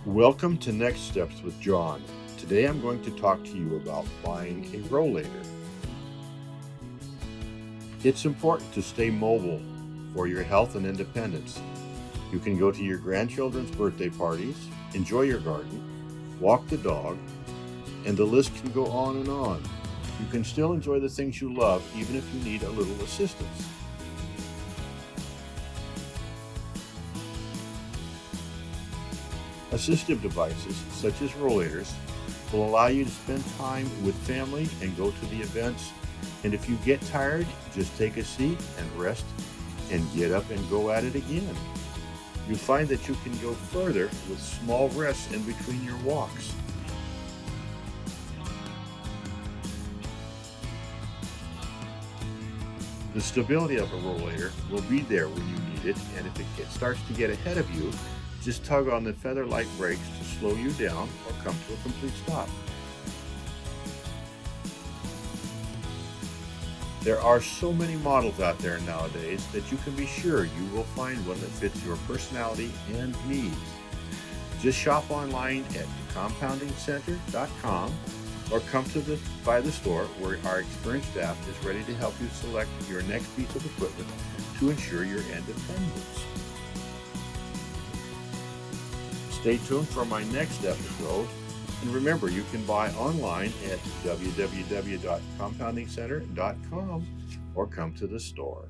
Welcome to Next Steps with John. Today I'm going to talk to you about buying a rollator. It's important to stay mobile for your health and independence. You can go to your grandchildren's birthday parties, enjoy your garden, walk the dog, and the list can go on and on. You can still enjoy the things you love even if you need a little assistance. Assistive devices, such as rollators, will allow you to spend time with family and go to the events. And if you get tired, just take a seat and rest and get up and go at it again. You'll find that you can go further with small rests in between your walks. The stability of a rollator will be there when you need it, and if it starts to get ahead of you, just tug on the feather-like brakes to slow you down or come to a complete stop. There are so many models out there nowadays that you can be sure you will find one that fits your personality and needs. Just shop online at thecompoundingcenter.com or come by the store where our experienced staff is ready to help you select your next piece of equipment to ensure your independence. Stay tuned for my next episode, and remember, you can buy online at www.compoundingcenter.com or come to the store.